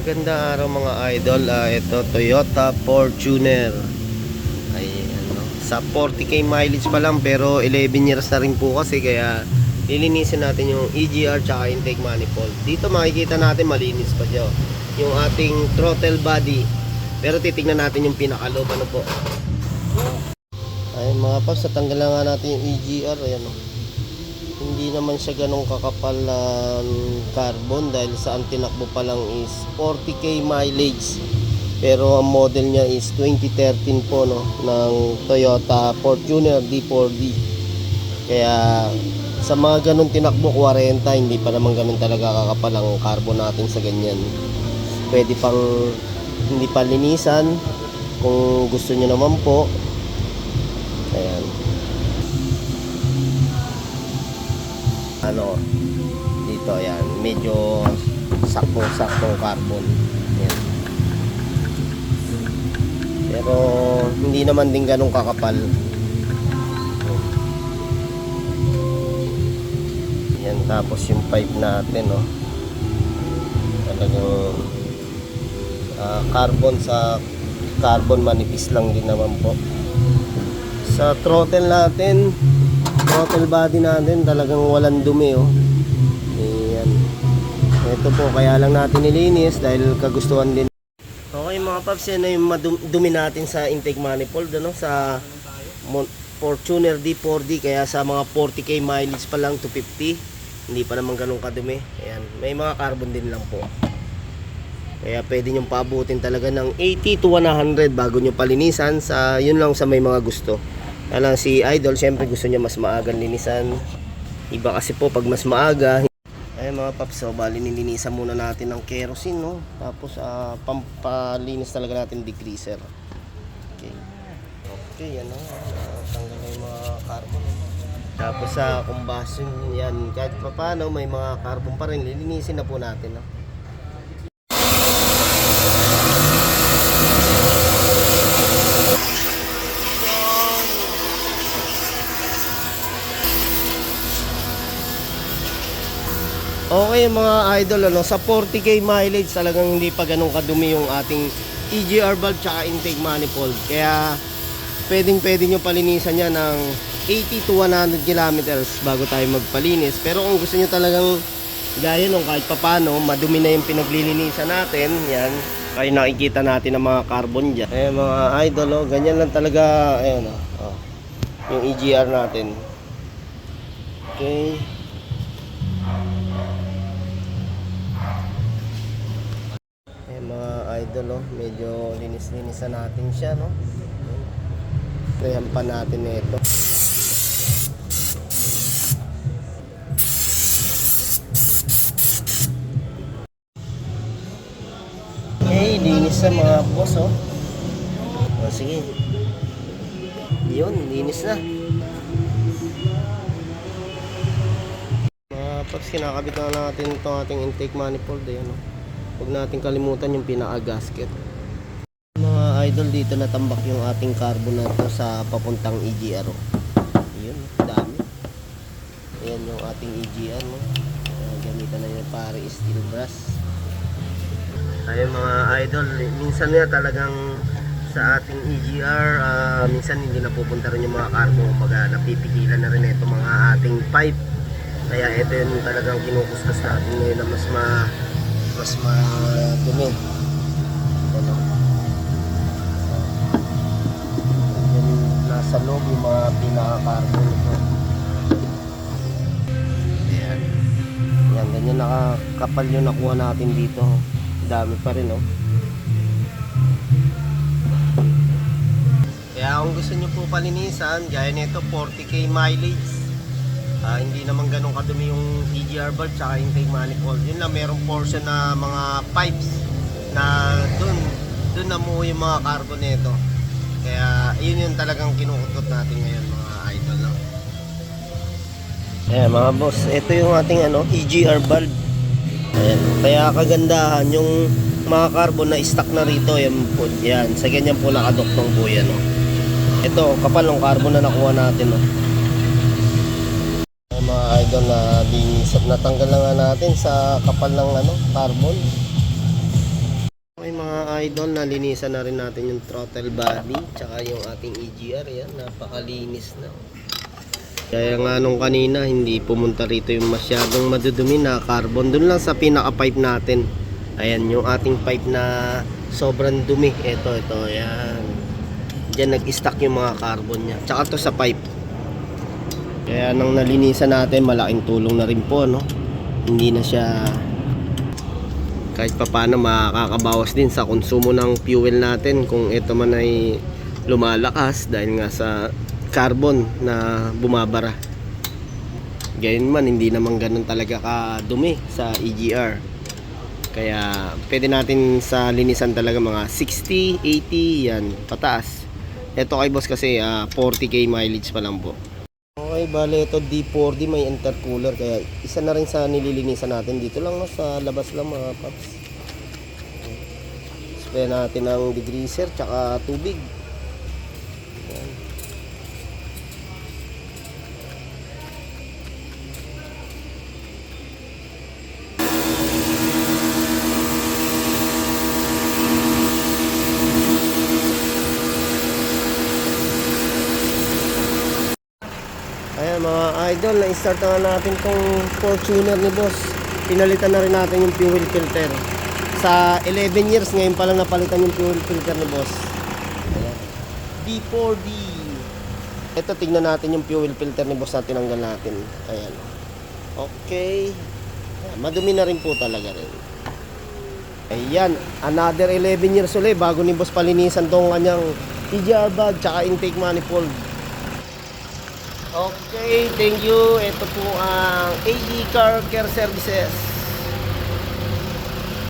Magandang araw mga idol. Ito Toyota Fortuner. Ay ano, sa 40k mileage pa lang pero 11 years na rin po kasi kaya lilinisin natin yung EGR tsaka intake manifold. Dito makikita natin malinis pa siya. Yung ating throttle body. Pero titignan natin yung pinakalob ano po. Ay mga paps, natanggalan nga natin yung EGR. Ayan o. Hindi naman siya ganong kakapal carbon dahil sa ang tinakbo pa lang is 40k mileage, pero ang model niya is 2013 po no, ng Toyota Fortuner D4D. Kaya sa mga ganong tinakbo 40, hindi pa naman ganon talaga kakapal ang carbon natin sa ganyan. Pwede pang hindi pa linisan kung gusto niyo naman po. Ayan, ano dito, ayan, medyo sakto carbon. Ayan. Pero hindi naman din ganun kakapal. Ayan, tapos yung pipe natin no, talagang carbon sa carbon, manipis lang din naman po. Sa throttle natin, throttle body natin talagang walang dumi oh. Ayan. Ito po, kaya lang natin nilinis dahil kagustuhan din. Okay mga paps, yan na yung dumi natin sa intake manifold ano, sa Fortuner D4D. Kaya sa mga 40k mileage pa lang to 50, hindi pa naman ganun kadumi. Ayan, may mga carbon din lang po. Kaya pwede nyo paabutin talaga ng 80 to 100 bago nyo palinisan. Sa yun lang sa may mga gusto. Alang si idol, syempre gusto niya mas maagang linisan. Iba kasi po pag mas maaga. Ay mga paps, so bali nilinisan muna natin ng kerosene no. Tapos pampalinis talaga natin degreaser. Okay. Okay, yan no. Tanggal na yung mga carbon. Tapos sa combustion yan, kahit pa paano may mga carbon pa rin, lilinisin na po natin no. Okay mga idol ano, sa 40k mileage talagang hindi pa ganun kadumi yung ating EGR valve tsaka intake manifold. Kaya pwede nyo palinisan yan ng 80 to 100 kilometers bago tayo magpalinis. Pero kung gusto nyo talagang gaya nung kahit papano madumi na yung pinaglilinisan natin, yan, kaya nakikita natin ang mga carbon dyan. Eh mga idol oh, ganyan lang talaga. Ayan oh, yung EGR natin. Okay. Mga idol oh, medyo linis-linisan natin siya no. Ayan pa natin ito. Okay, linis na mga boss oh. Sige. Yun, linis na. Mga paps, kinakabit na natin itong ating intake manifold. Ayan oh. Huwag natin kalimutan yung pinaka-gasket. Mga idol, dito natambak yung ating carbon na ito sa papuntang EGR. Ayun, dami. Ayan yung ating EGR. No? Gamitan na yung pare steel brass. Ayun mga idol, minsan nga talagang sa ating EGR, minsan hindi napupunta rin yung mga carbon. Kumbaga napipigilan na rin ito mga ating pipe. Kaya ito yung talagang kinukuskas natin ngayon na mas madumi. Ano? Yan, nasa loob yung mga pinaka-carbon ito. Ayan. Yan, ganyan nakakapal yung nakuha natin dito. Dami pa rin oh. Kaya kung gusto nyo po palinisan, gaya nito 40k mileage, hindi naman ganun kadumi yung EGR valve tsaka intake manifold. Yun lang, merong portion na mga pipes na dun namuho yung mga carbon nito. Kaya yun yung talagang kinukutot natin ngayon mga idol no? Ayan mga boss, ito yung ating EGR valve. Ayan, kaya kagandahan yung mga carbon na stock na rito. Yan, sa ganyan po nakadoktong po yan no? Ito, kapal ng carbon na nakuha natin no? Mga idol, na natanggal na nga natin sa kapal ng carbon. idol, nalinisan na rin natin yung throttle body tsaka yung ating EGR. Yan, napakalinis na. Kaya nga nung kanina hindi pumunta rito yung masyadong madudumi na carbon. Doon lang sa pinaka pipe natin. Ayan yung ating pipe na sobrang dumi. Ito, yan. Diyan nag-stack yung mga carbon nya. Tsaka to sa pipe. Kaya nang nalinisan natin, malaking tulong na rin po, no? Hindi na siya kahit papaano makakabawas din sa konsumo ng fuel natin kung ito man ay lumalakas dahil nga sa carbon na bumabara. Gayon man, hindi naman ganun talaga kadumi sa EGR. Kaya pwede natin sa linisan talaga mga 60, 80 yan, pataas. Ito kay boss kasi 40k mileage pa lang po. Okay, bale ito D4D, may intercooler, kaya isa na rin sa nililinisan natin. Dito lang, no, sa labas lang mga paps. Spray natin ng degreaser tsaka tubig. Yan. Ayan mga idol, na-start na natin tong Fortuner ni boss. Pinalitan na rin natin yung fuel filter. Sa 11 years, ngayon pa lang napalitan yung fuel filter ni boss. Ayan. D4D. Ito, tignan natin yung fuel filter ni boss na tinanggal natin. Ayan. Okay. Ayan, madumi na rin po talaga rin. Ayan, another 11 years ulit bago ni boss palinisan tong kanyang EGR bag tsaka intake manifold. Okay, thank you. Ito po ang AE Car Care Services.